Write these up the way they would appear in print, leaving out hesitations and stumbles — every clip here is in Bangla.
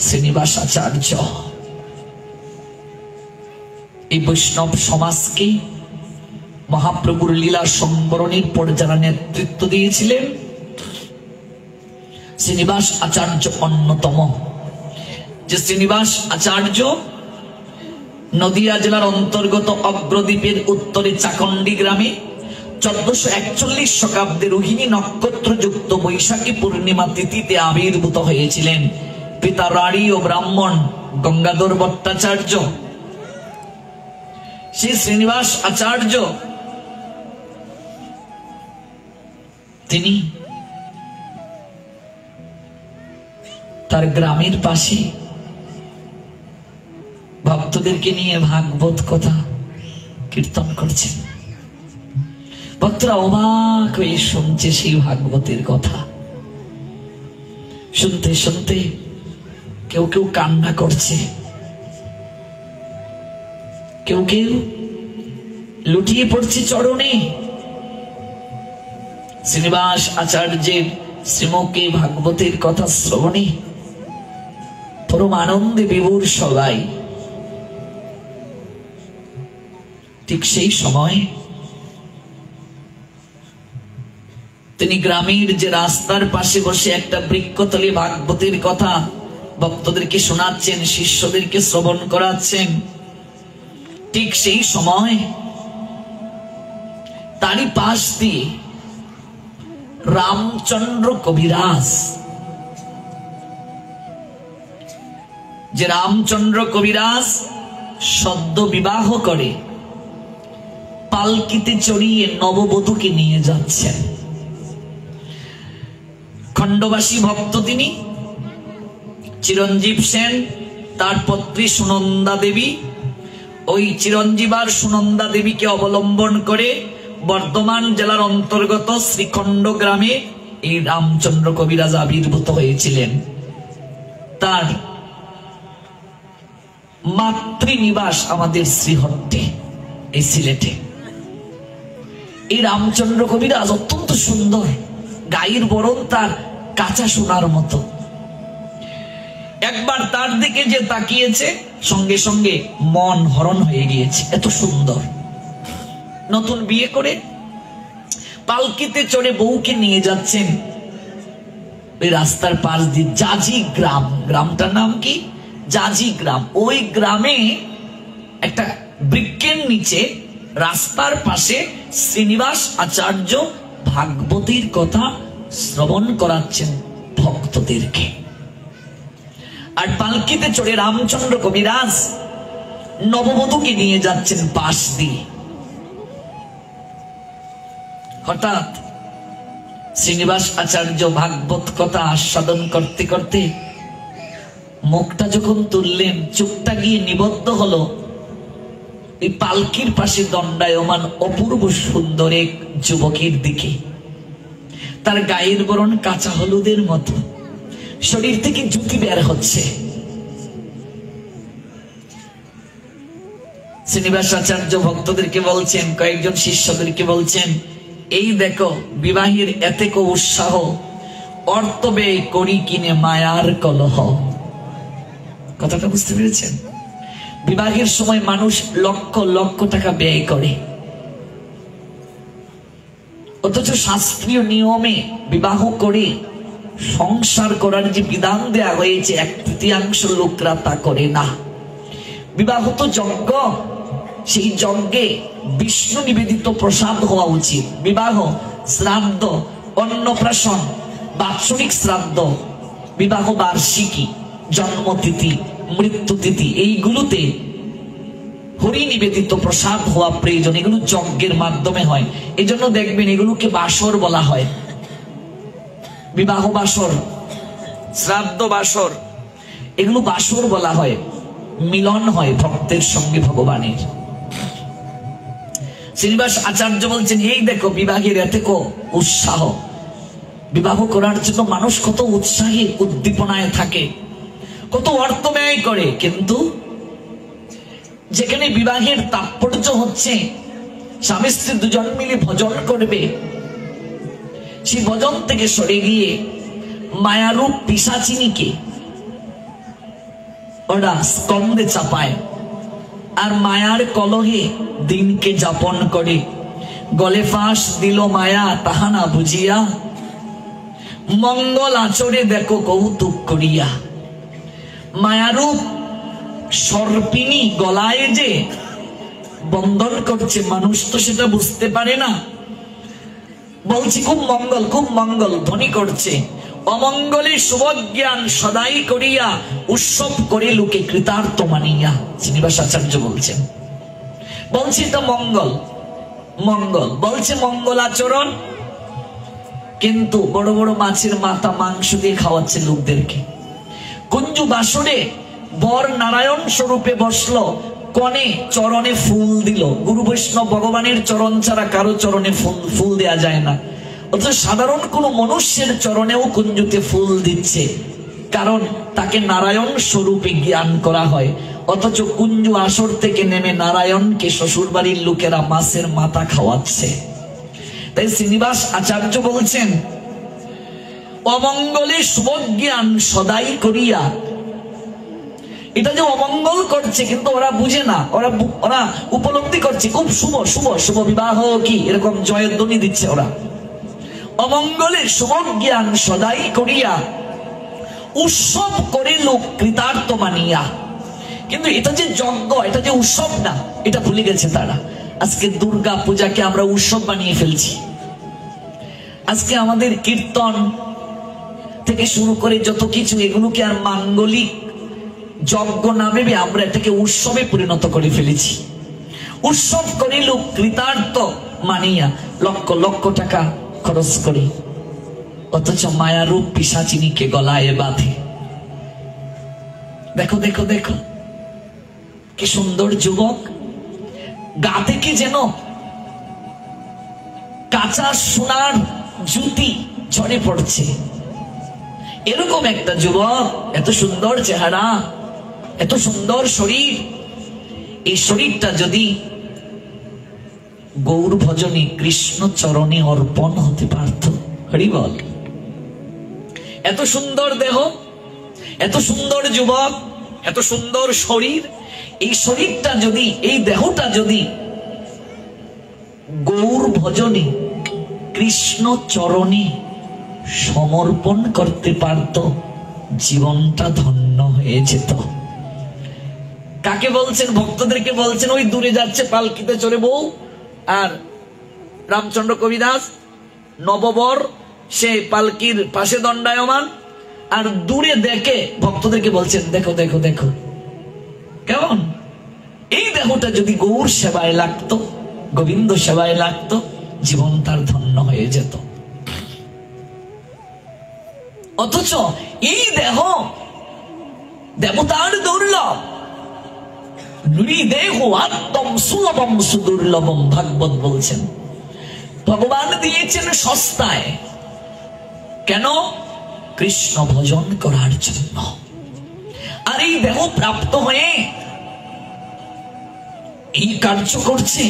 শ্রীনিবাস আচার্য এই বৈষ্ণব সমাজকে মহাপ্রভুর লীলা সম্বরণের পর যারা নেতৃত্ব দিয়েছিলেন, শ্রীনিবাস আচার্য অন্যতম। যে শ্রীনিবাস আচার্য নদিয়া জেলার অন্তর্গত অগ্রদ্বীপের উত্তরে চাকন্ডি গ্রামে 1441 শতাব্দে রোহিণী নক্ষত্র যুক্ত বৈশাখী পূর্ণিমা তিথিতে আবির্ভূত হয়েছিলেন। পিতা রাঢ়ী ও ব্রাহ্মণ গঙ্গাধর ভট্টাচার্য। শ্রী শ্রীনিবাস আচার্য তিনি তার গ্রামের পাশে ভক্তদেরকে নিয়ে ভাগবত কথা কীর্তন করছেন। ভক্তরা অবাক হয়ে শুনছে সেই ভাগবতের কথা। শুনতে শুনতে কেউ কেউ কান্না করছে, কেউ কেউ লুটিয়ে পড়ছে চরণে। শ্রীনিবাস আচার্যের শ্রীমুখে ভাগবতের কথা শ্রবণে পরম আনন্দে বিভোর সবাই। ঠিক সেই সময় তিনি গ্রামের যে রাস্তার পাশে বসে একটা বৃক্ষতলে ভাগবতের কথা ভক্তদেরকে শোনাচ্ছেন, শিষ্যদেরকে শ্রবণ করাচ্ছেন। ঠিক সেই সময় তারই পাশ দিয়ে রামচন্দ্র কবিরাজ, যে রামচন্দ্র কবিরাজ সদ্য বিবাহ করে পালকিতে চড়িয়ে নববধূকে নিয়ে যাচ্ছেন। খণ্ডবাসী ভক্ত তিনি। চিরঞ্জীব সেন তার পত্নী সুনন্দা দেবী, ওই চিরঞ্জীব আর সুনন্দা দেবীকে অবলম্বন করে বর্ধমান জেলার অন্তর্গত শ্রীখণ্ড গ্রামে এই রামচন্দ্র কবিরাজ আবির্ভূত হয়েছিলেন। তার মাতৃনিবাস আমাদের শ্রীহট্টে, এই সিলেটে। এই রামচন্দ্র কবিরাজ অত্যন্ত সুন্দর, গায়ের বরণ তার কাঁচা সোনার মতো। একবার তার দিকে যে তাকিয়েছে সঙ্গে সঙ্গে মন হরণ হয়ে গিয়েছে, এত সুন্দর। নতুন বিয়ে করে পালকিতে চড়ে বউকে নিয়ে যাচ্ছেন ওই রাস্তার পাশ দিয়ে জাজি গ্রাম। গ্রামটার নাম কি? জাজি গ্রাম। ওই গ্রামে একটা বৃক্ষের নিচে রাস্তার পাশে শ্রীনিবাস আচার্য ভাগবতের কথা শ্রবণ করাচ্ছেন ভক্তদেরকে। আর পালকিতে চড়ে রামচন্দ্র কবিরাজ নববধূকে নিয়ে যাচ্ছেন পাশ দিয়ে। হঠাৎ শ্রীনিবাস আচার্য ভাগবত কথা আস্বাদন করতে করতে মুখটা যখন তুললেন, চোখটা গিয়ে নিবদ্ধ হলো এই পালকির পাশে দণ্ডায়মান অপূর্ব সুন্দর এক যুবকের দিকে। তার গায়ের বরণ কাঁচা হলুদের মতো, শরীর থেকে জ্যোতি বের হচ্ছে। শ্রীনিবাস আচার্য ভক্তদেরকে বলছেন, কয়েকজন শিষ্যদেরকে বলছেন, এই দেখো বিবাহের এতেক উৎসাহ, অর্থ ব্যয় করি কিনে মায়ার কলহ। কথাটা বুঝতে পেরেছেন? বিবাহের সময় মানুষ লক্ষ লক্ষ টাকা ব্যয় করে, অথচ শাস্ত্রীয় নিয়মে বিবাহ করে সংসার করার যে বিধান দেয়া হয়েছে 1/3 লোকরা তা করে না। বিবাহ তো যজ্ঞ, সেই যজ্ঞে বিষ্ণু নিবেদিত প্রসাদ হওয়া উচিত। বিবাহ, শ্রাদ্ধ, অন্নপ্রাশন, বাৎসরিক শ্রাদ্ধ, বিবাহ বার্ষিকী, জন্মতিথি, মৃত্যুতিথি, এইগুলোতে হরি নিবেদিত প্রসাদ হওয়া প্রয়োজন। এগুলো যজ্ঞের মাধ্যমে হয়। এই জন্য দেখবেন এগুলোকে বাসর বলা হয়। বিবাহ বাসর, শ্রাদ্ধ বাসর, এগুলো বাসর বলা হয়। মিলন হয় ভক্তের সঙ্গে ভগবানের। শ্রীনিবাস আচার্য বলছেন, এই দেখো বিবাহের এতেক উৎসাহ। বিবাহ করার জন্য মানুষ কত উৎসাহী উদ্দীপনায় থাকে, কত অর্থ ব্যয় করে, কিন্তু যেখানে বিবাহের তাৎপর্য হচ্ছে স্বামী স্ত্রী দুজন মিলে ভজন করবে, সেই ভজন থেকে সরে গিয়ে মায়ারূপ পিশাচিনীকে ওরা স্কন্ধে চাপায় আর মায়ার কলহে দিনকে যাপন করে। গলে ফাঁস দিল মায়া তাহা না বুঝিয়া, মঙ্গল আচরে দেখো কৌতুক করিয়া। মায়ারূপ সর্পিনী গলায় যে বন্ধন করছে, মানুষ তো সেটা বুঝতে পারে না। বলছি খুব মঙ্গল ধ্বনি করছে। অমঙ্গলে শুভজ্ঞান সদাই করিয়া, উৎসব করে লোকে কৃতার্থ মানিয়া। শ্রীনিবাস আচার্য বলছেন, বলছি এটা মঙ্গল বলছে মঙ্গল আচরণ, কিন্তু বড় বড় মাছের মাথা মাংস দিয়ে খাওয়াচ্ছে লোকদেরকে। কুঞ্জু বাসরে বর নারায়ণ স্বরূপে বসলো, কনে চরণে ফুল দিল। গুরু বৈষ্ণব ভগবানের চরণ ছাড়া কারো চরণে ফুল দেয়া যায় না, অথচ সাধারণ কোন মনুষ্যের চরণেও কুঞ্জুতে ফুল দিচ্ছে, কারণ তাকে নারায়ণ স্বরূপে জ্ঞান করা হয়। অথচ কুঞ্জু আসর থেকে নেমে নারায়ণকে শ্বশুর বাড়ির লোকেরা মাছের মাথা খাওয়াচ্ছে। তাই শ্রীনিবাস আচার্য বলছেন, অমঙ্গলে শুভজ্ঞান সদাই করিয়া। এটা যে অমঙ্গল করছে কিন্তু ওরা বুঝে না, ওরা উপলব্ধি করছে খুব শুভ শুভ শুভ বিবাহ কি এরকম জয়ধ্বনি দিচ্ছে ওরা। অমঙ্গলে শুভজ্ঞান সদাই করিয়া, উৎসব করে লোক কৃতার্থ মানিয়া। কিন্তু এটা যে যজ্ঞ, এটা যে উৎসব না, এটা ভুলে গেছে তারা। আজকে দুর্গা পূজাকে আমরা উৎসব বানিয়ে ফেলছি। আজকে আমাদের কীর্তন থেকে শুরু করে যত কিছু, এগুলোকে আর মাঙ্গলিক যজ্ঞ না ভেবে আমরা এটাকে উৎসবে পরিণত করে ফেলেছি। উৎসব করে লোক কৃতার্থ মানিয়া লক্ষ লক্ষ টাকা খরচ করি, অথচ মায়ারূপ পিশাচিনীকে গলায় বাঁধে। দেখো দেখো দেখো কি সুন্দর যুবক, গা থেকে যেন কাঁচা সোনার জুতি ঝরে পড়ছে। এরকম একটা যুবক, এত সুন্দর চেহারা, এত সুন্দর শরীর, এই শরীরটা যদি গৌর ভজনে কৃষ্ণ চরণে অর্পণ হতে পারত, হরি বল। এত সুন্দর দেহ, এত সুন্দর যুবক, এত সুন্দর শরীর, এই শরীরটা যদি, এই দেহটা যদি গৌর ভজনে কৃষ্ণ চরণে সমর্পণ করতে পারত, জীবনটা ধন্য হয়ে যেত। কাকে বলছেন? ভক্তদেরকে বলছেন। ওই দূরে যাচ্ছে পালকিতে চড়ে বউ আর রামচন্দ্র কবিদাস, নববর সে পালকির পাশে দণ্ডায়মান, আর দূরে দেখে ভক্তদেরকে বলছেন, দেখো দেখো দেখো কেমন। এই দেহটা যদি গৌর সেবায় লাগতো, গোবিন্দ সেবায় লাগতো, জীবন তার ধন্য হয়ে যেত। অথচ এই দেহ দেবতার দুর্লভ, নৃদেহ আত্মম সুলভম সুদুর্লভম। ভাগবত বলছেন ভগবান দিয়েছেন সস্তায়। কেন? কৃষ্ণ ভজন করার জন্য। আর এই দেহ প্রাপ্ত হয়ে এই কার্য করছে।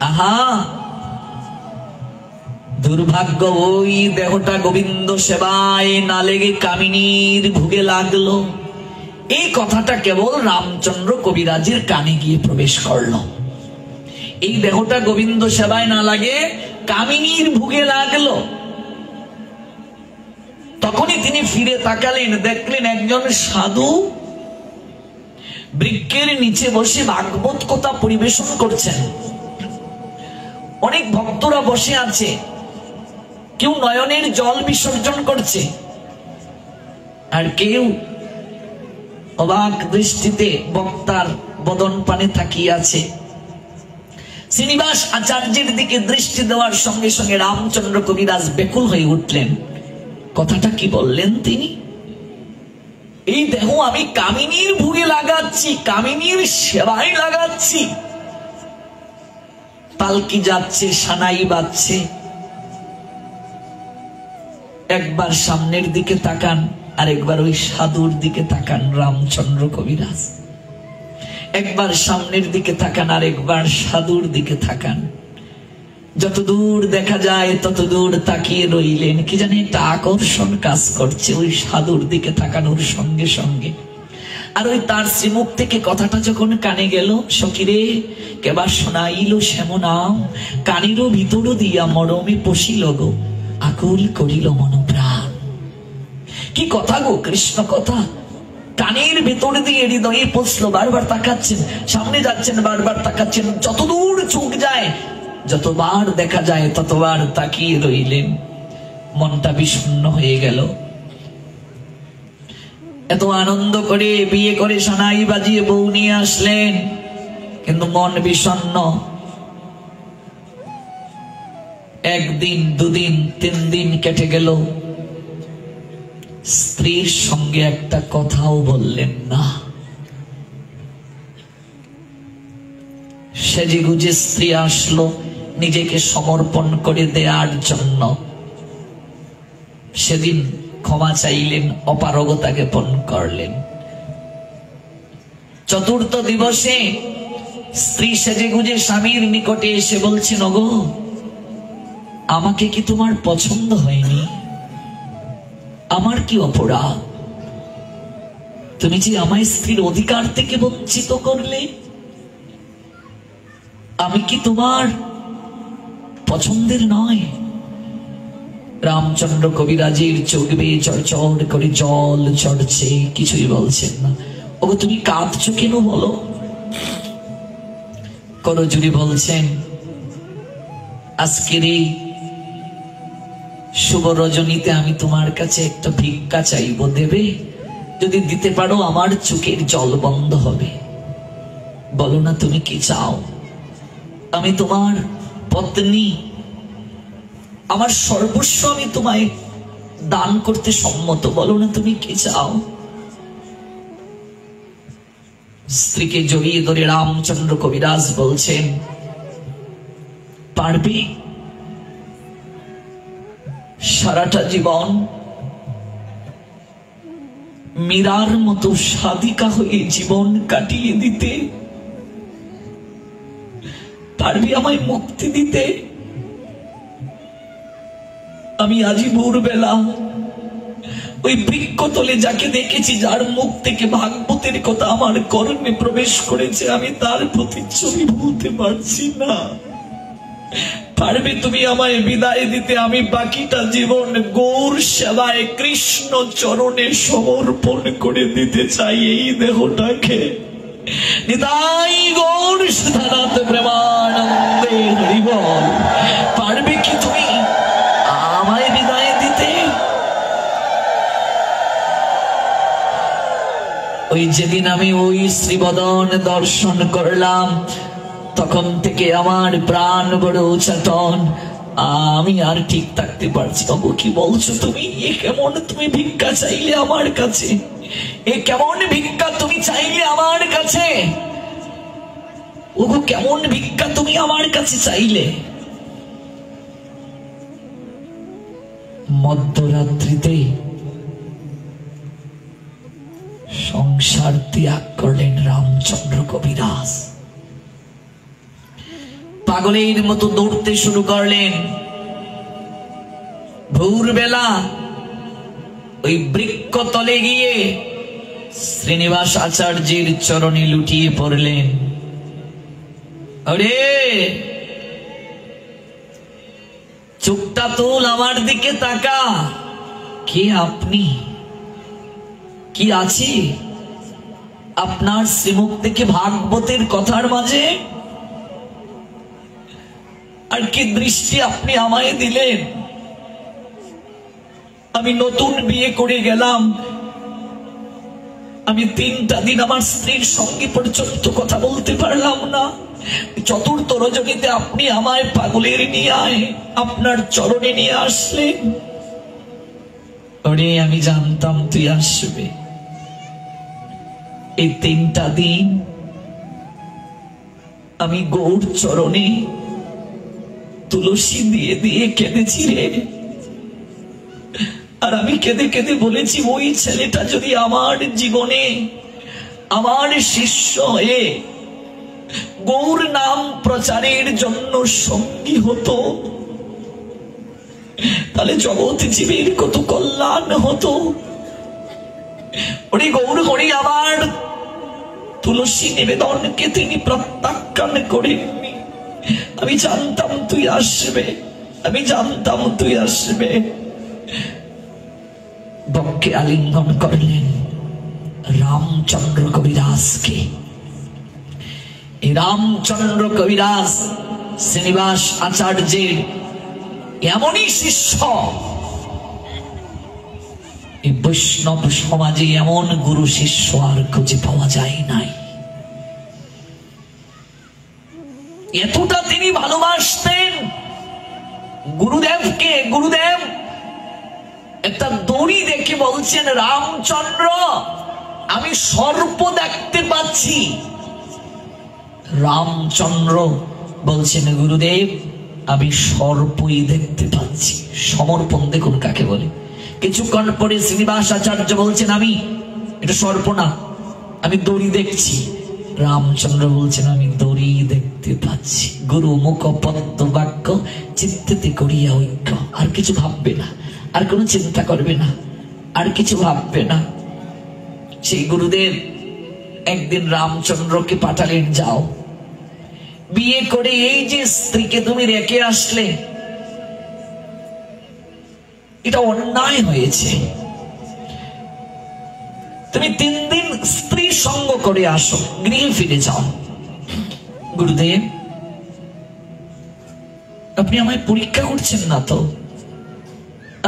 আহা, দুর্ভাগ্য, ওই দেহটা গোবিন্দ সেবায় না লেগে কামিনীর ভোগে লাগলো। এই কথাটা কেবল রামচন্দ্র কবিরাজের কানে গিয়ে প্রবেশ করলো। এই দেহটা গোবিন্দ সেবায় না লাগে কামিনীর ভোগে লাগলো। তখনই তিনি ফিরে তাকালেন, দেখলেন একজন সাধু বৃক্ষের নিচে বসে ভাগবত কথা পরিবেশন করছেন। অনেক ভক্তরা বসে আছে, কেউ নয়নের জল বিসর্জন করছে, আর কেউ অবাক দৃষ্টিতে বক্তার বদন পানে তাকিয়ে আছে। শ্রীনিবাস আচার্যের দিকে দৃষ্টি দেওয়ার সঙ্গে সঙ্গে রামচন্দ্র কবিরাজ বেকুল হয়ে উঠলেন। কথাটা কি বললেন তিনি? এই দেহ আমি কামিনীর ভোগে লাগাচ্ছি, কামিনীর সেবায় লাগাচ্ছি। পালকি যাচ্ছে, সানাই বাজছে, একবার সামনের দিকে তাকান, আর একবার ওই সাধুর দিকে তাকান রামচন্দ্র কবিরাজ। একবার সামনের দিকে তাকান, আর একবার সাধুর দিকে তাকান। যত দূর দেখা যায় তত দূর তাকিয়ে রইলেন। কি জানি একটা আকর্ষণ কাজ করছে ওই সাধুর দিকে তাকানোর সঙ্গে সঙ্গে। আর ওই তার শ্রীমুখ থেকে কথাটা যখন কানে গেল, সখিরে কেবা শোনাইল শ্যাম নাম, কানেরও ভিতর দিয়া মরমে পশিল গো, আকুল করিল মনোপ্রাণ। কি কথা গো, কৃষ্ণ কথা কানের ভেতর দিয়ে হৃদয়ে পৌঁছলো। বারবার তাকাচ্ছেন, সামনে যাচ্ছেন, বারবার তাকাচ্ছেন, যতদূর চোখ যায়, যতবার দেখা যায় ততবার তাকিয়ে রইলেন। মনটা বিষণ্ণ হয়ে গেল। এত আনন্দ করে বিয়ে করে সানাই বাজিয়ে বউ নিয়ে আসলেন, কিন্তু মন বিষণ্ণ। একদিন, দুদিন, 3 দিন কেটে গেল, স্ত্রীর সঙ্গে একটা কথাও বললেন না। সেজে গুজে স্ত্রী আসলো নিজেকে সমর্পণ করে দেওয়ার জন্য। সেদিন ক্ষমা চাইলেন, অপারগতা জ্ঞাপন করলেন। চতুর্থ দিবসে স্ত্রী সেজে গুজে স্বামীর নিকটে এসে বলছেন, ওগো আমাকে কি তোমার পছন্দ হয়নি? আমার কি অপরাধ? তুমি যে আমায় স্ত্রীর অধিকার থেকে বঞ্চিত করলে, আমি কি তোমার পছন্দের নয়? রামচন্দ্র কবিরাজের চোখ বেয়ে চড়চড় করে জল চড়ছে, কিছুই বলছেন না। ওগো তুমি কাঁদছো কেন বলো? করজুড়ি বলছেন, আজকের এই শুভ রজনীতে আমি তোমার কাছে একটা ভিক্ষা চাইব, দেবে? যদি দিতে পারো আমার চোখের জল বন্ধ হবে। বলো না তুমি কি চাও? আমি তোমার পত্নী, আমার সর্বস্ব আমি তোমায় দান করতে সম্মত। বলো না তুমি কি চাও? স্ত্রীকে জড়িয়ে ধরে রামচন্দ্র কবিরাজ বলছেন, পারবে? সারাটা জীবন মীরার মতো সাধিকা হয়ে জীবন কাটিয়ে দিতে? পারবি আমায় মুক্তি দিতে? আমি আজই ভোরবেলা ওই বৃক্ষতলে যাকে দেখেছি, যার মুখ থেকে ভাগবতের কথা আমার কর্মে প্রবেশ করেছে, আমি তার প্রতিচ্ছবি ভুলতে পারছি না। পারবে তুমি আমায় বিদায় দিতে? আমি বাকিটা জীবন গৌর সেবায় কৃষ্ণ চরণে সমর্পণ করে দিতে চাই এই দেহটাকে। নিতাই গৌর সদানাথ প্রেমানন্দে হরি বল। পারবে কি তুমি আমায় বিদায় দিতে? ওই যেদিন আমি ওই শ্রীবদন দর্শন করলাম, তখন থেকে আমার প্রাণ বড় উচাটন। আমি আর ঠিক থাকতে পারছি না। কি বলছো তুমি? এ কেমন তুমি ভিক্ষা চাইলে আমার কাছে? এ কেমন ভিক্ষা তুমি চাইলে আমার কাছে? ওগো কেমন ভিক্ষা তুমি আমার কাছে চাইলে? মধ্যরাত্রিতে সংসার ত্যাগ করলেন রামচন্দ্র কবিরাজ। পাগলের মতো দৌড়তে শুরু করলেন। ভোরবেলা ওই বৃক্ষতলে গিয়ে শ্রীনিবাস আচার্যের চরণে লুটিয়ে পড়লেন। আরে চোখটা তোল, আমার দিকে তাকা। কে আপনি? কি আছে আপনার শ্রীমুখ থেকে ভাগবতের কথার মাঝে? আর কি দৃষ্টি আপনি আমায় দিলেন? আমি নতুন বিয়ে করে গেলাম, আমি 3টা দিন আমার স্ত্রীর সঙ্গে পর্যন্ত কথা বলতে পারলাম না। চতুর্থ রজনীতে আপনি আমায় পাগলের নিয়ে আপনার চরণে নিয়ে আসলেন। ওরে আমি জানতাম তুই আসবে। এই 3টা দিন আমি গৌর চরণে তুলসী দিয়ে দিয়ে কেঁদেছি রে। আর আমি কেঁদে কেঁদে বলেছি, ওই ছেলেটা যদি আমার জীবনে আমার শিষ্য হয়ে গৌর নাম প্রচারের জন্য সঙ্গী হতো, তাহলে জগৎ জীবের কত কল্যাণ হতো। ওরে গৌর হরি আমার তুলসী নিবেদনকে তিনি প্রত্যাখ্যান করেননি। আমি জানতাম তুই আসবে, আমি জানতাম তুই আসবে। বক্ষে আলিঙ্গন করলেন রামচন্দ্র কবিরাজকে। এই রামচন্দ্র কবিরাজ শ্রীনিবাস আচার্যের এমনই শিষ্য, এই বৈষ্ণব সমাজে এমন গুরু শিষ্য আর খুঁজে পাওয়া যায় নাই। এতটা তিনি ভালোবাসতেন গুরুদেবকে। গুরুদেব একটা দড়ি দেখে বলছেন, রামচন্দ্র আমি সর্প দেখতে পাচ্ছি। রামচন্দ্র বলছেন, গুরুদেব আমি সর্পই দেখতে পাচ্ছি। সমর্পণ দেখুন কাকে বলে। কিছুক্ষণ পরে শ্রীনিবাস আচার্য বলছেন, আমি এটা সর্প না, আমি দড়ি দেখছি। রামচন্দ্র বলছেন, আমি দড়ি দেখতে পাচ্ছি। গুরু মুখ পদ্ম বাক্য চিত্তে করিয়া ঐক্য। আর কিছু ভাববে না, আর কোনো চিন্তা করবে না, আর কিছু ভাববে না। সেই গুরুদেব একদিন রামচন্দ্রকে পাঠালেন, যাও বিয়ে করে এই যে স্ত্রীকে তুমি রেখে আসলে, এটা অন্যায় হয়েছে। তুমি 3 দিন স্ত্রী সঙ্গ করে আসো, গৃহে ফিরে যাও। গুরুদেব আপনি আমায় পরীক্ষা করছেন না তো?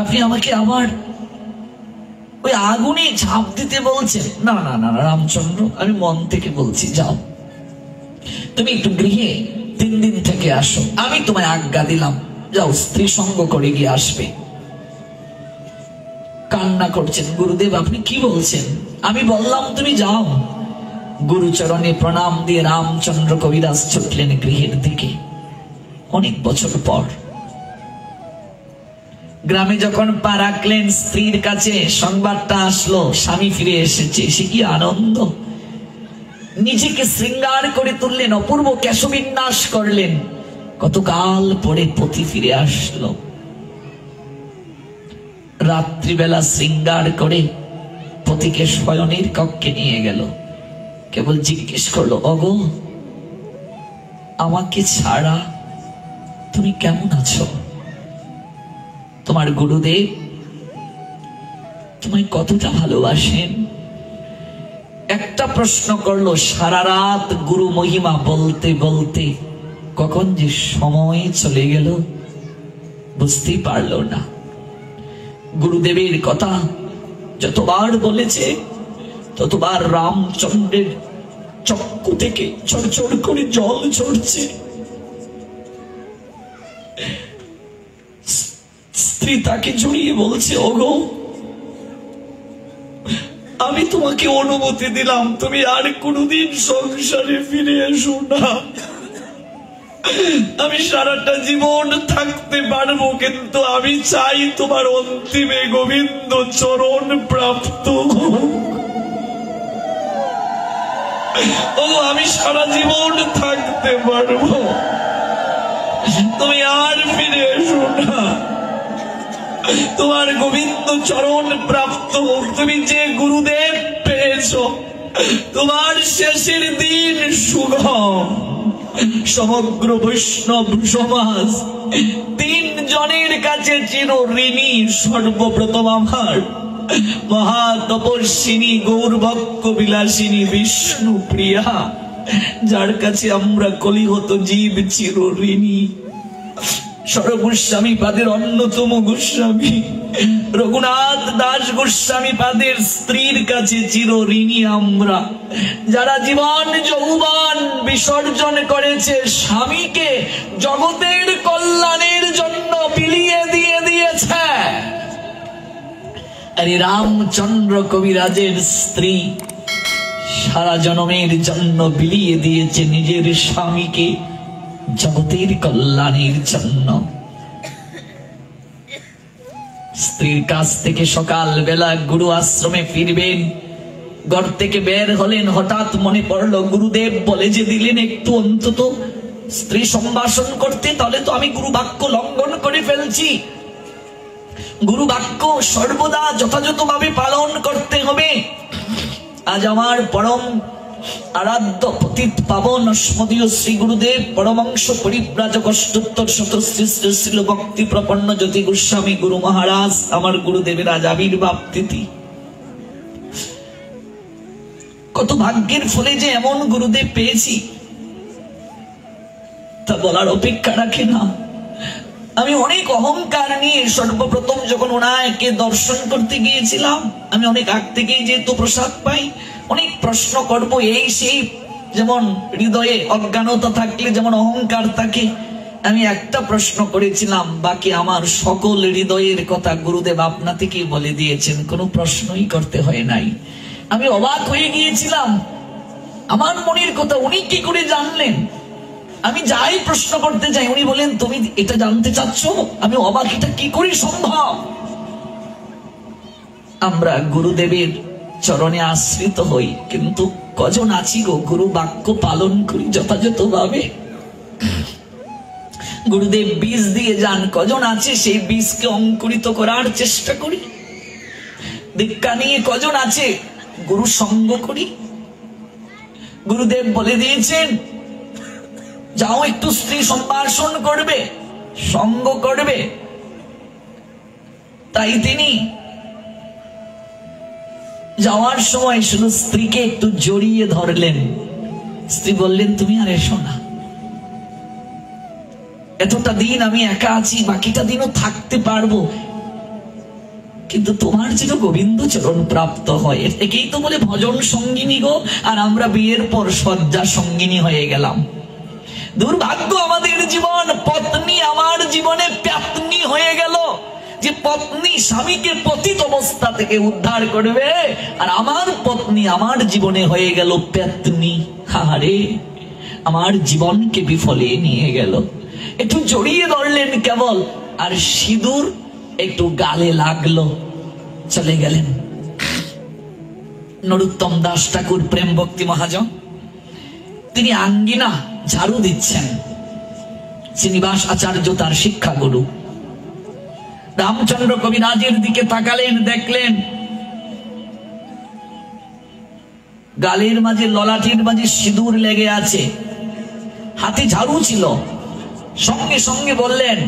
আপনি আমাকে আমার ওই আগুনে ঝাঁপ দিতে বলছেন? না না না রামচন্দ্র, আমি মন থেকে বলছি, যাও তুমি একটু গৃহে 3 দিন থেকে আসো, আমি তোমায় আজ্ঞা দিলাম, যাও স্ত্রী সঙ্গ করে গিয়ে আসবে। কান্না করছেন, গুরুদেব আপনি কি বলছেন? আমি বললাম তুমি যাও। গুরুচরণে প্রণাম দিয়ে রামচন্দ্র কবিরাজ ছুটলেন গৃহের দিকে। অনেক বছর পর গ্রামে যখন পা রাখলেন, স্ত্রীর কাছে সংবাদটা আসলো, স্বামী ফিরে এসেছে। সে কি আনন্দ! নিজেকে শৃঙ্গার করে তুললেন, অপূর্ব কেশবিন্যাস করলেন। কতকাল পরে পতি ফিরে আসলো। রাত্রিবেলা শৃঙ্গার করে পতিকে শয়নের কক্ষে নিয়ে গেল। কেবল জিজ্ঞেস করলো, অগো আমাকে ছাড়া তুমি কেমন আছো? তোমার গুরুদেব তোমায় কতটা ভালোবাসেন? একটা প্রশ্ন করলো। সারা রাত গুরু মহিমা বলতে বলতে কখন যে সময় চলে গেল বুঝতেই পারলো না। গুরুদেবের কথা যতবার বলেছে ততবার রামচন্দ্রের চক্ষু থেকে ঝরঝর করে জল ঝরছে। স্ত্রী তাকে জড়িয়ে বলছে, ওগো আমি তোমাকে অনুমতি দিলাম, তুমি আর কোনদিন সংসারে ফিরে এসো না। আমি সারাটা জীবন থাকতে পারবো, কিন্তু আমি চাই তোমার অন্তিমে গোবিন্দ চরণ প্রাপ্ত হোক। ও আমি সারা জীবন থাকতে পারবো, তুমি আর ফিরে এসো না। তোমার গোবিন্দ চরণ প্রাপ্ত হোক। তুমি যে গুরুদেব পেয়েছো, তোমার শেষের দিন সুগম। সমগ্র বৈষ্ণব সমাজ 3 জনের কাছে চির ঋণী। সর্বপ্রথম আমার মহা তপস্বিনী গৌরভক্ত বিলাসিনী বিষ্ণু প্রিয়া, যার কাছে আমরা কলিহত জীব চির ঋণী। সরগোস্বামী পাদের অন্যতম গোস্বামী রঘুনাথ দাস গোস্বামী পাদের স্ত্রীর কাছে চির ঋণী আমরা, যারা জীবন যৌবন বিসর্জন করেছে, স্বামীকে জগতের কল্যাণের জন্য বিলিয়ে দিয়ে দিয়েছে। আরে রামচন্দ্র কবিরাজের স্ত্রী সারা জন্মের জন্য বিলিয়ে দিয়েছে নিজের স্বামীকে জগতের কল্যাণের জন্য। স্ত্রীর কাছ থেকে সকাল বেলা গুরু আশ্রমে ফিরবেন, ঘর থেকে বের হলেন, হঠাৎ মনে পড়লো গুরুদেব বলে যে দিলেন একটু অন্তত স্ত্রী সম্ভাষণ করতে, তাহলে তো আমি গুরু বাক্য লঙ্ঘন করে ফেলছি। গুরু বাক্য সর্বদা যথাযথভাবে পালন করতে হবে। আজ আমার পরম আরাধ্য পতিত পাবন স্মদীয় শ্রী গুরুদেব পরমাংশ পরিব্রাজক অষ্টোত্তর শত শ্রী শ্রী শ্রীল ভক্তি প্রপন্ন জ্যোতি গোস্বামী গুরু মহারাজ আমার গুরুদেবের আজ আবির্ভাব তিথি। কত ভাগ্যের ফলে যে এমন গুরুদেব পেয়েছি তা বলার অপেক্ষা রাখে না। আমি অনেক অহংকার নিয়ে সর্বপ্রথম যখন ওনাকে দর্শন করতে গিয়েছিলাম, আমি অনেক আগ থেকেই যেহেতু প্রসাদ পাই, অনেক প্রশ্ন করবো এই সেই, যেমন হৃদয়ে অজ্ঞানতা থাকলে যেমন অহংকার থাকে, আমি একটা প্রশ্ন করেছিলাম, বাকি আমার সকল হৃদয়ের কথা গুরুদেব আপনা থেকেই বলে দিয়েছেন, কোনো প্রশ্নই করতে হয় নাই। আমি অবাক হয়ে গিয়েছিলাম, আমার মনের কথা উনি কি করে জানলেন? আমি যাই প্রশ্ন করতে চাই উনি বলেন তুমি এটা জানতে চাচ্ছ? আমি অবাক, এটা কি করে সম্ভব? আমরা গুরুদেবের চরণে আশ্রিত হই, কিন্তু কজন আছি গো গুরু বাক্য পালন করি যথাযথভাবে? গুরুদেব বীজ দিয়ে যান, কজন আছে সেই বীজকে অঙ্কুরিত করার চেষ্টা করি? দীক্ষা নিয়ে কজন আছে গুরু সঙ্গ করি? গুরুদেব বলে দিয়েছেন যাও একটু স্ত্রী সম্ভাষণ করবে, সঙ্গ করবে, তাই তিনি যাওয়ার সময় শুধু স্ত্রীকে একটু জড়িয়ে ধরলেন। স্ত্রী বললেন তুমি আর এসো না, এতটা দিন আমি একা আছি, বাকিটা দিনও থাকতে পারবো, কিন্তু তোমার যেন গোবিন্দ চরণ প্রাপ্ত হয়। একেই তো বলে ভজন সঙ্গিনী গো, আর আমরা বিয়ের পর শয্যা সঙ্গিনী হয়ে গেলাম। দুর্ভাগ্য আমাদের জীবন, পত্নী আমার জীবনে প্যাতনি হয়ে গেল, যে পত্নী স্বামীকে পতিত অবস্থা থেকে উদ্ধার করবে, আর আমার পত্নী আমার জীবনে হয়ে গেল প্যাতনি। আরে আমার জীবনকে বিফলে নিয়ে গেল। একটু জড়িয়ে ধরলেন কেবল, আর সিঁদুর একটু গালে লাগলো, চলে গেলেন। নরোত্তম দাস ঠাকুর প্রেম ভক্তি মহাজন, তিনি আঙ্গিনা ঝাড়ু দিচ্ছেন। শ্রীনিবাস আচার্য তার শিক্ষাগুরু। রামচন্দ্র কবিরাজের দিকে তাকালেন, দেখলেন গালের মাঝে ললাটের মাঝে সিঁদুর লেগে আছে, হাতে ঝাড়ু ছিল। সঙ্গে সঙ্গে বললেন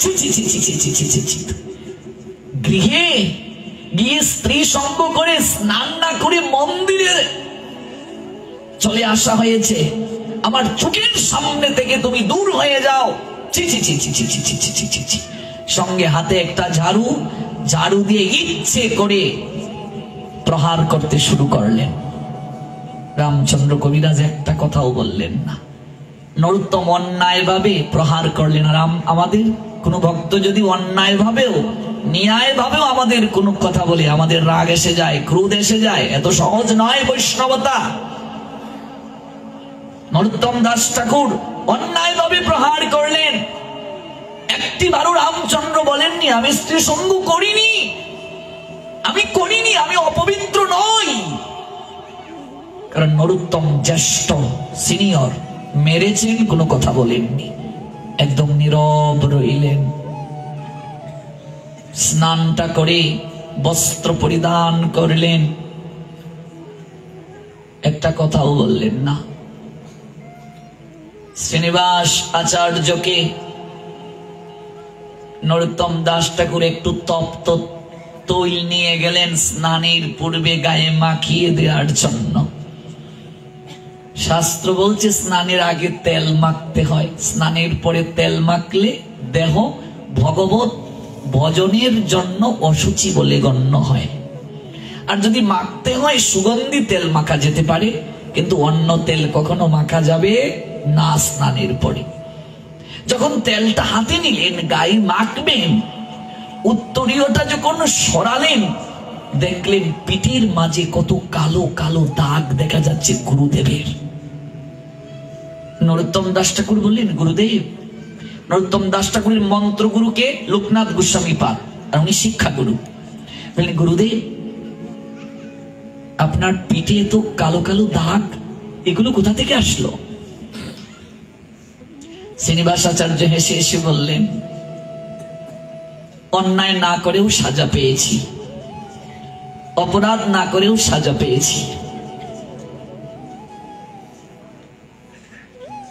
ছি ছি ছি ছি ছি ছি ছি ছি, গৃহে গিয়ে স্ত্রী সঙ্গ করে স্নান না করে মন্দিরে চলে আসা হয়েছে, আমার চোখের সামনে থেকে তুমি দূর হয়ে যাও। ছি ছি ছি ছি ছি ছি ছি ছি ছি ছি। সঙ্গে হাতে একটা ঝাড়ু, ঝাড়ু দিয়ে ইচ্ছে করে প্রহার করতে শুরু করলেন। রামচন্দ্র কবিরাজ একটা কথাও বললেন না। নরোত্তম অন্যায় ভাবে প্রহার করলেন। আর আমাদের কোন ভক্ত যদি অন্যায় ভাবেও ন্যায় ভাবেও আমাদের কোন কথা বলে, আমাদের রাগ এসে যায়, ক্রোধ এসে যায়, এত সহজ নয় বৈষ্ণবতা। নরোত্তম দাস ঠাকুর অন্যায় ভাবে প্রহার করলেন। একটিবারও রামচন্দ্র বলেননি আমি স্ত্রী সঙ্গ করিনি, আমি করিনি, আমি অপবিত্র নই। কারণ নরোত্তম জ্যেষ্ঠ, সিনিয়র, মেরেছেন, কোনো কথা বলেননি, একদম নীরব রইলেন। স্নানটা করে বস্ত্র পরিধান করলেন, একটা কথাও বললেন না। শ্রীনিবাস আচার্যকে নরোত্তম দাস ঠাকুর একটু তপ্ত তৈল নিয়ে গেলেন স্নানের পূর্বে গায়ে মাখিয়ে দেওয়ার জন্য। শাস্ত্র বলছে স্নানের আগে তেল মাখতে হয়, স্নানের পরে তেল মাখলে দেহ ভগবত ভজনের জন্য অসুচি বলে গণ্য হয়। আর যদি মাখতে হয় সুগন্ধি তেল মাখা যেতে পারে, কিন্তু অন্য তেল কখনো মাখা যাবে না স্নানের পরে। যখন তেলটা হাতে নিলেন গায়ে মাখবেন, উত্তরীয়টা যখন সরালেন, দেখলেন পিঠের মাঝে কত কালো কালো দাগ দেখা যাচ্ছে গুরুদেবের। নরোত্তম দাস ঠাকুর বললেন গুরুদেব, নরোত্তম দাস ঠাকুরের মন্ত্রগুরুকে লোকনাথ গোস্বামী পাদ, আর উনি শিক্ষাগুরু। বললেন গুরুদেব আপনার পিঠে তো কালো কালো দাগ, এগুলো কোথা থেকে আসলো? শ্রীনিবাস আচার্য হেসে এসে বললেন অন্যায় না করেও সাজা পেয়েছি, অপরাধ না করেও সাজা পেয়েছি।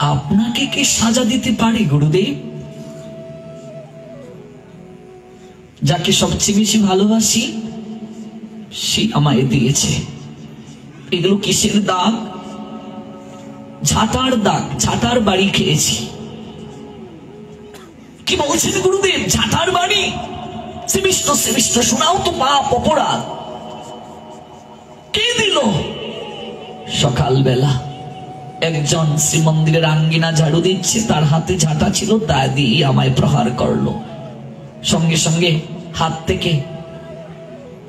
আপনাকে কি সাজা দিতে পারে গুরুদেব? যাকে সবচেয়ে বেশি ভালোবাসি সে আমায় দিয়েছে। এগুলো কিসের দাগ? ঝাঁটার দাগ। ঝাঁটার বাড়ি খেয়েছি। কি বলছেন গুরুদেব? ঝাঁটার বাড়ি? সেমিস্ট শোনাও তো পাপ, অপরাধ। কে দিল? সকালবেলা একজন শ্রীমন্দিরের আঙ্গিনা ঝাড়ু দিচ্ছে, তার হাতে ঝাঁটা ছিল, তা দিয়ে আমায় প্রহার করলো। সঙ্গে সঙ্গে হাত থেকে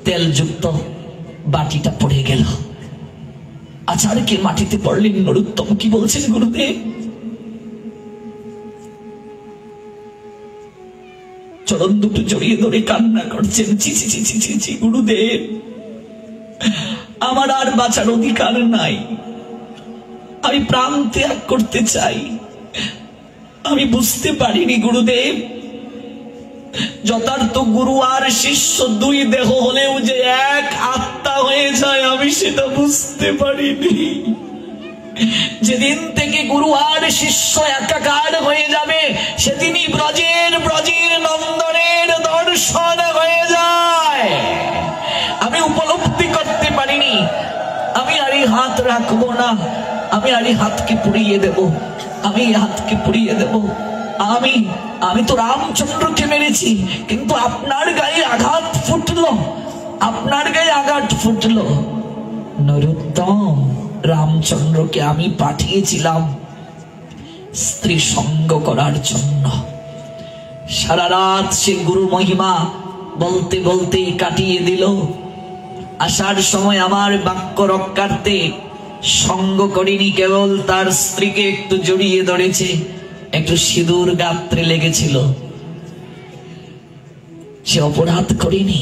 তেলযুক্ত বাটিটা পড়ে গেল। আচার্যকে মাটিতে পড়লেন। নরোত্তম কি বলছেন গুরুদেব? চরণ দুটো জড়িয়ে ধরে কান্না করছেন। ছি ছি ছি ছি ছি ছি গুরুদেব, আমার আর বাঁচার অধিকার নাই। আমি প্রাণ ত্যাগ করতে চাই। আমি বুঝতে পারিনি গুরুদেব, যথার্থ গুরু আর শিষ্য দুই দেহ হলেও যে এক আত্মা হয়ে যায় আমি সেটা বুঝতে পারিনি। যেদিন থেকে গুরু আর শিষ্য একাকার হয়ে যাবে সেদিনই ব্রজের নন্দনের দর্শন হয়ে যায়। আমি উপলব্ধি করতে পারিনি। আমি আর এই হাত রাখবো না, আমি আর এই হাতকে পুড়িয়ে দেব, আমি এই হাতকে পুড়িয়ে দেব। আমি তো রামচন্দ্রকে মেরেছি, কিন্তু আপনার গায়ে আঘাত ফুটলো, আপনার গায়ে আঘাত ফুটলো। নরোত্তম, রামচন্দ্রকে আমি পাঠিয়েছিলাম স্ত্রী সঙ্গ করার জন্য। সারা রাত সে গুরু মহিমা বলতে বলতে কাটিয়ে দিল। আসার সময় আমার বাক্য রক্ষার্থে সঙ্গ করিনি, কেবল তার স্ত্রীকে একটু জড়িয়ে ধরেছে, একটু সিঁদুর গাত্রে লেগেছিল। সে অপরাধ করিনি।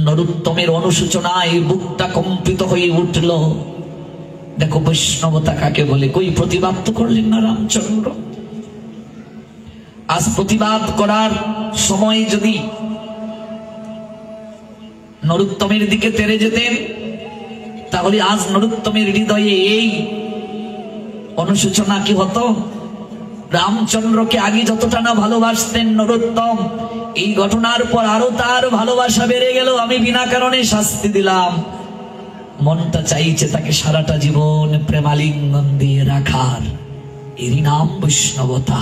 নরোত্তমের অনুশোচনায় বুকটা কম্পিত হয়ে উঠল। দেখো বৈষ্ণবতা কাকে বলে। কই প্রতিবাদ তো করলেন না রামচন্দ্র। আজ প্রতিবাদ করার সময় যদি নরোত্তমের দিকে তেড়ে যেতেন, তাহলে আজ নরোত্তমের হৃদয়ে এই অনুশোচনা কি হতো? রামচন্দ্রকে আগে যতটা না ভালোবাসতেন নরোত্তম, এই ঘটনার পর আরো তার ভালোবাসা বেড়ে গেল। আমি বিনা কারণে শাস্তি দিলাম। মনটা চাইছে তাকে সারাটা জীবন প্রেমালিঙ্গন দিয়ে রাখার। এরই নাম বৈষ্ণবতা।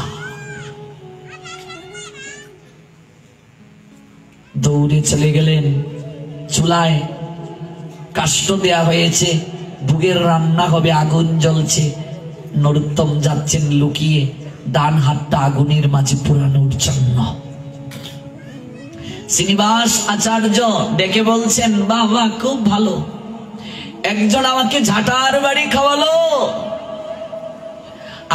দৌড়ে চলে গেলেন। চুলায় কাষ্ঠ দেয়া হয়েছে, ভুগের রান্না হবে, আগুন জ্বলছে। নরোত্তম যাচ্ছেন লুকিয়ে, ডান হাতটা আগুনের মাঝে পোড়ানোর জন্য। শ্রীনিবাস আচার্য ডেকে বলছেন, বাবা খুব ভালো, একজন আমাকে ঝাঁটার বাড়ি খাওয়ালো,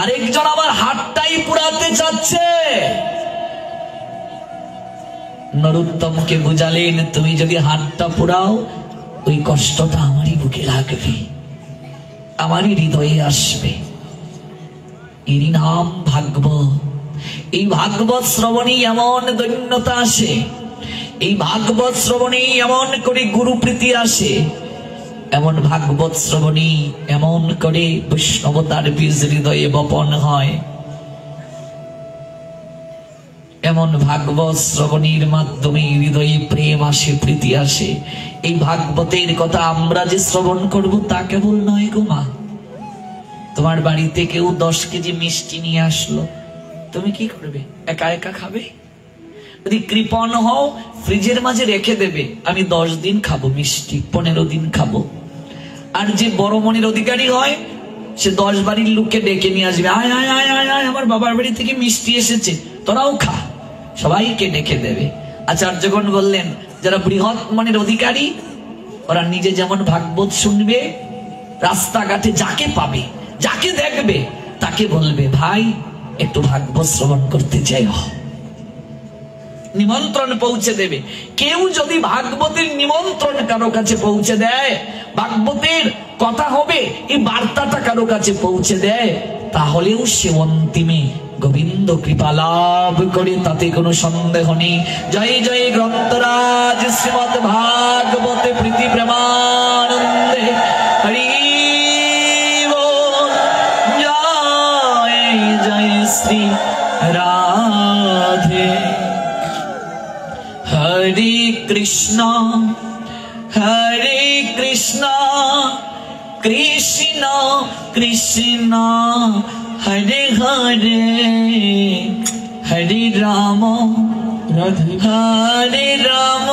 আরেকজন আমার হাতটাই পুড়াতে চাচ্ছে। নরোত্তমকে বুঝালেন, তুমি যদি হাতটা পুড়াও ওই কষ্টটা আমারই বুকে লাগবে, আমারই হৃদয়ে আসবে। এরই নাম ভাগবত। এই ভাগবত শ্রবণী এমন দৈন্যতা আসে, এই ভাগবত শ্রবণী এমন করে গুরু প্রীতি আসে, এমন ভাগবত শ্রবণী এমন করে বৈষ্ণবতার বীজ হৃদয়ে বপন হয়। এমন ভাগবত শ্রবণীর মাধ্যমে হৃদয়ে প্রেম আসে, প্রীতি আসে। এই ভাগবতের কথা আমরা যে শ্রবণ করব তা কেবল নয় গো মা। তোমার বাড়িতে কেউ 10 কেজি মিষ্টি নিয়ে আসলো, তুমি কি করবে? একা একা খাবে? যদি কৃপণ হও ফ্রিজের মাঝে রেখে দেবে, আমি 10 দিন খাবো মিষ্টি, 15 দিন খাবো। আর যে বড় মনের অধিকারী হয় সে 10 বাড়ির লোককে ডেকে নিয়ে আসবে, আয় আয় আয় আয় আয়, আমার বাবার বাড়ি থেকে মিষ্টি এসেছে, তোরাও খা। সবাইকে ডেকে দেবে। আচার্যগণ বললেন, যারা বৃহৎ মনের অধিকারী ওরা নিজে যেমন ভাগবত শুনবে, রাস্তাঘাটে যাকে পাবে, যাকে দেখবে তাকে বলবে, ভাই একটু ভাগবত শ্রবণ করতে চাই, নিমন্ত্রণ পৌঁছে দেবে। কেউ যদি ভাগবতের নিমন্ত্রণ কারো কাছে পৌঁছে দেয়, ভাগবতের কথা হবে এই বার্তাটা কারো কাছে পৌঁছে দেয়, তাহলেও সে অন্তিমে গোবিন্দ কৃপা লাভ করে, তাতে কোনো সন্দেহ নেই। জয় জয় গ্রন্থরাজ শ্রীমৎ ভাগবতে প্রীতি প্রেমানন্দে হরি বল। জয় কৃষ্ণ হরে কৃষ্ণ কৃষ্ণ কৃষ্ণ হরে হরে হরে রাম হরে রাম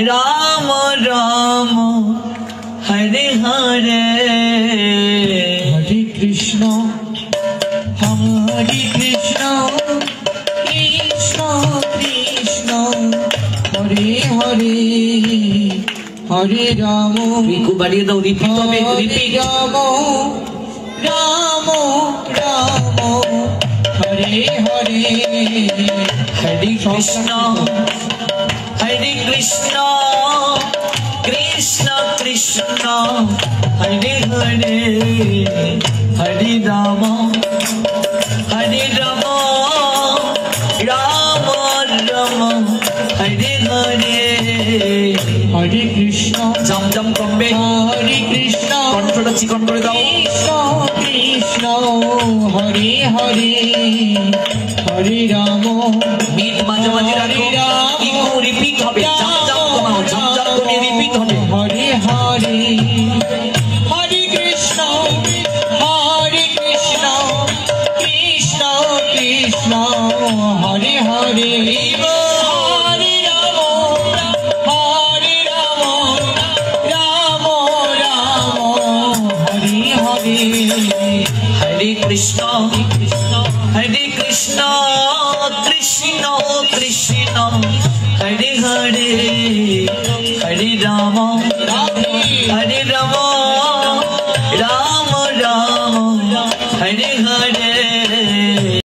রাম রাম হরে হরে হরে কৃষ্ণ কৃষ্ণ কৃষ্ণ হরে হরে হরে রাম রিকু বাড়িয়ে দাও রিপিট হবে রিপিট রাম রাম রাম হরে হরে হরে কৃষ্ণ হরে কৃষ্ণ কৃষ্ণ কৃষ্ণ হরে হরে হরে রাম রাম রাম হরে হরে হরে কৃষ্ণ জম জম কমবে হরে কৃষ্ণ কণ্ঠটা চিকন করে দাও কৃষ্ণ কৃষ্ণ হরে হরে হরে রাম মিট মাঝে মাঝে রাখো ইকো রিপিট হবে জম জম কমাও জম জম কমিয়ে রিপিট হবে হরে হরে হরে কৃষ্ণ কৃষ্ণ কৃষ্ণ হরে হরে হরে রাম রাম রাম হরে হরে হরে কৃষ্ণ হরে কৃষ্ণ কৃষ্ণ কৃষ্ণ হরে হরে হরে রাম হরে রাম রাম রাম হরে হরে